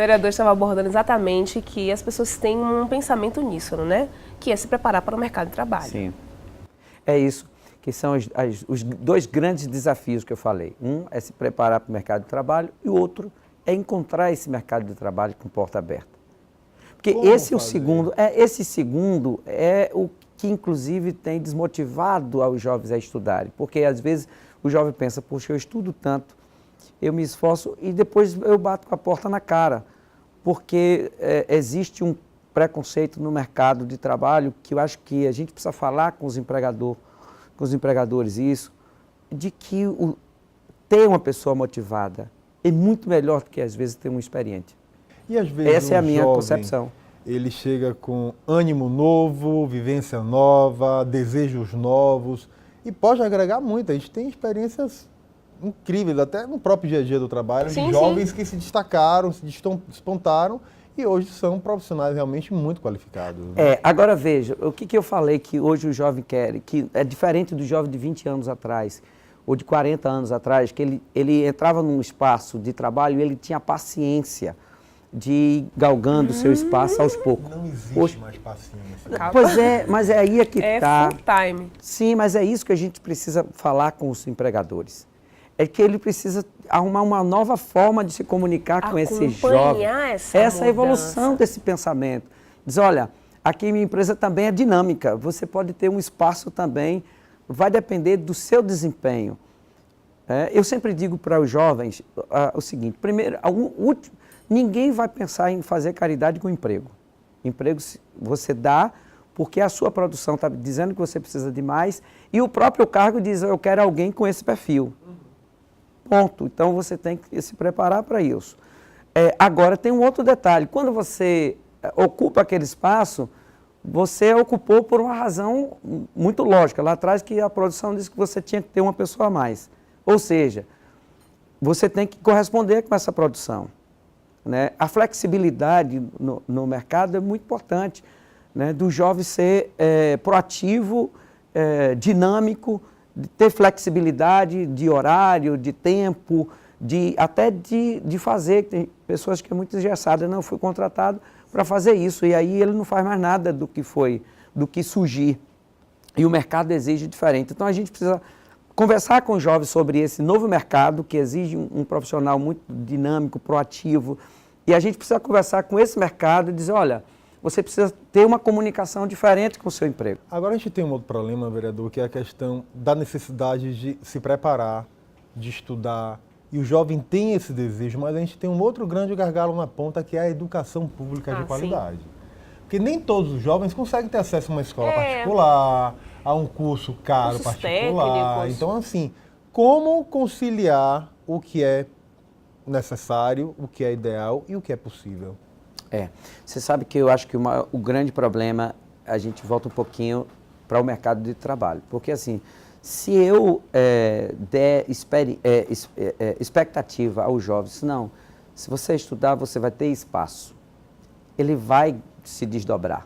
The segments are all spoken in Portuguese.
vereador estava abordando exatamente que as pessoas têm um pensamento nisso, né? Que é se preparar para o mercado de trabalho. Sim. É isso, que são os dois grandes desafios que eu falei. Um é se preparar para o mercado de trabalho e o outro é encontrar esse mercado de trabalho com porta aberta. Porque esse segundo é o que, inclusive, tem desmotivado aos jovens a estudarem. Porque, às vezes, o jovem pensa, poxa, eu estudo tanto, eu me esforço e depois eu bato com a porta na cara. Porque existe um preconceito no mercado de trabalho que eu acho que a gente precisa falar com os empregadores isso, de que ter uma pessoa motivada é muito melhor do que, às vezes, ter um experiente. E às vezes essa é a minha jovem, concepção. Ele chega com ânimo novo, vivência nova, desejos novos e pode agregar muito. A gente tem experiências incríveis, até no próprio dia a dia do trabalho, sim, de jovens sim. que se destacaram, se despontaram e hoje são profissionais realmente muito qualificados. Agora veja, o que eu falei que hoje o jovem quer, que é diferente do jovem de 20 anos atrás, ou de 40 anos atrás, que ele entrava num espaço de trabalho e ele tinha paciência de ir galgando o seu espaço aos poucos. Não existe mais paciência. Pois é, mas é aí que está. É full time. Sim, mas é isso que a gente precisa falar com os empregadores. É que ele precisa arrumar uma nova forma de se comunicar com esse jovem. Essa evolução desse pensamento. Diz, olha, aqui minha empresa também é dinâmica, você pode ter um espaço também, vai depender do seu desempenho. Eu sempre digo para os jovens o seguinte, primeiro, ninguém vai pensar em fazer caridade com emprego. Emprego você dá porque a sua produção está dizendo que você precisa de mais e o próprio cargo diz, eu quero alguém com esse perfil. Ponto. Então, você tem que se preparar para isso. Agora, tem um outro detalhe. Quando você ocupa aquele espaço, você ocupou por uma razão muito lógica. Lá atrás, que a produção disse que você tinha que ter uma pessoa a mais. Ou seja, você tem que corresponder com essa produção. Né? A flexibilidade no mercado é muito importante, né? Do jovem ser proativo, dinâmico, de ter flexibilidade de horário, de tempo, até de fazer. Tem pessoas que é muito engessada, não fui contratado para fazer isso, e aí ele não faz mais nada do que surgir. E o mercado exige diferente. Então a gente precisa conversar com os jovens sobre esse novo mercado que exige um profissional muito dinâmico, proativo, e a gente precisa conversar com esse mercado e dizer, olha, você precisa ter uma comunicação diferente com o seu emprego. Agora a gente tem um outro problema, vereador, que é a questão da necessidade de se preparar, de estudar. E o jovem tem esse desejo, mas a gente tem um outro grande gargalo na ponta, que é a educação pública de qualidade. Sim. Porque nem todos os jovens conseguem ter acesso a uma escola particular, a um curso caro particular. Então, assim, como conciliar o que é necessário, o que é ideal e o que é possível? Você sabe que eu acho que o grande problema, a gente volta um pouquinho para o mercado de trabalho. Porque, assim, se eu der expectativa aos jovens, não, se você estudar, você vai ter espaço. Ele vai se desdobrar.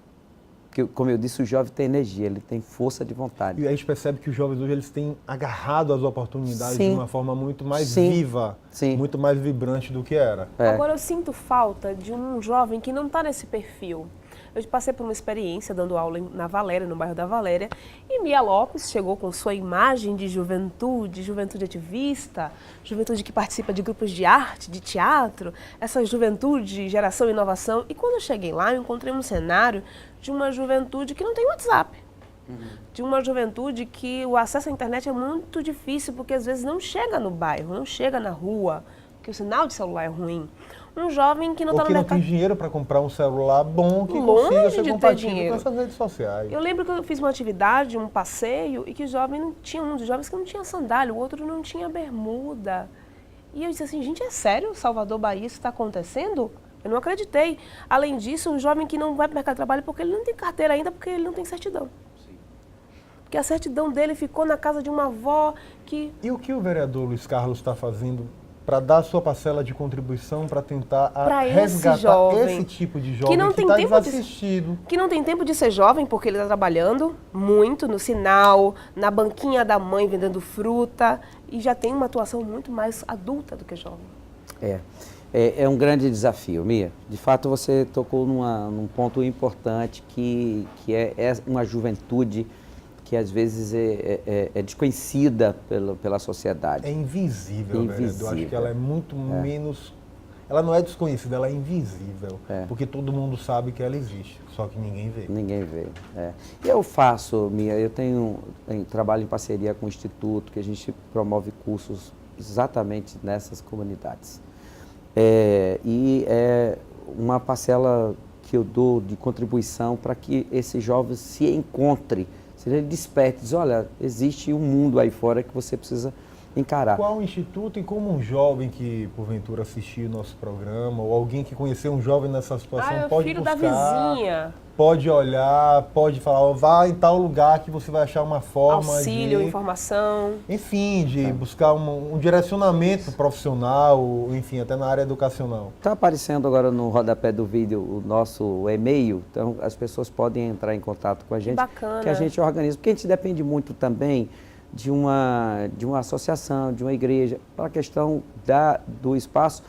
Porque, como eu disse, o jovem tem energia, ele tem força de vontade. E aí a gente percebe que os jovens hoje eles têm agarrado as oportunidades de uma forma muito mais viva, muito mais vibrante do que era. Agora eu sinto falta de um jovem que não está nesse perfil. Eu passei por uma experiência dando aula na Valéria, no bairro da Valéria, e Mia Lopes chegou com sua imagem de juventude ativista, juventude que participa de grupos de arte, de teatro, essa juventude, geração e inovação. E quando eu cheguei lá, eu encontrei um cenário de uma juventude que não tem WhatsApp. De uma juventude que o acesso à internet é muito difícil, porque às vezes não chega no bairro, não chega na rua, porque o sinal de celular é ruim. Um jovem que não está no mercado. Porque não tem dinheiro para comprar um celular bom que consiga ser compatível com essas redes sociais. Eu lembro que eu fiz uma atividade, um passeio, e que um dos jovens que não tinha sandália, o outro não tinha bermuda. E eu disse assim, gente, é sério? Salvador, Bahia, isso está acontecendo? Eu não acreditei. Além disso, um jovem que não vai para o mercado de trabalho porque ele não tem carteira ainda, porque ele não tem certidão. Porque a certidão dele ficou na casa de uma avó que... E o que o vereador Luiz Carlos está fazendo para dar a sua parcela de contribuição para tentar resgatar esse tipo de jovem que está desassistido? Que não tem tempo de ser jovem porque ele está trabalhando muito no sinal, na banquinha da mãe vendendo fruta e já tem uma atuação muito mais adulta do que jovem. É um grande desafio, Mia. De fato, você tocou num ponto importante que é uma juventude que às vezes é desconhecida pela sociedade. É invisível, vereador. Acho que ela é muito menos... Ela não é desconhecida, ela é invisível. Porque todo mundo sabe que ela existe, só que ninguém vê. Ninguém vê. Eu faço, Mia, eu trabalho em parceria com o Instituto, que a gente promove cursos exatamente nessas comunidades. E é uma parcela que eu dou de contribuição para que esse jovem se encontre, se ele desperte, diz, olha, existe um mundo aí fora que você precisa encarar. Qual o instituto e como um jovem que, porventura, assistiu o nosso programa, ou alguém que conheceu um jovem nessa situação, pode filho buscar, da vizinha. Pode olhar, pode falar, vá em tal lugar que você vai achar uma forma auxílio, informação. Enfim, de buscar um direcionamento profissional, enfim, até na área educacional. Está aparecendo agora no rodapé do vídeo o nosso e-mail, então as pessoas podem entrar em contato com a gente. Bacana. Que a gente organiza, porque a gente depende muito também de uma associação, de uma igreja, para a questão do espaço.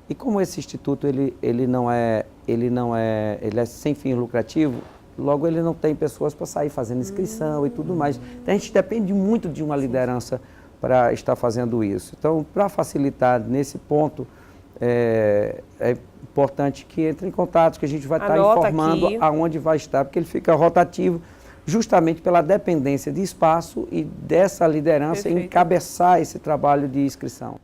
E como esse instituto ele é sem fim lucrativo, logo ele não tem pessoas para sair fazendo inscrição e tudo mais. Então a gente depende muito de uma liderança para estar fazendo isso. Então, para facilitar nesse ponto, é importante que entre em contato, que a gente vai estar informando aonde vai estar, porque ele fica rotativo, justamente pela dependência de espaço e dessa liderança em encabeçar esse trabalho de inscrição.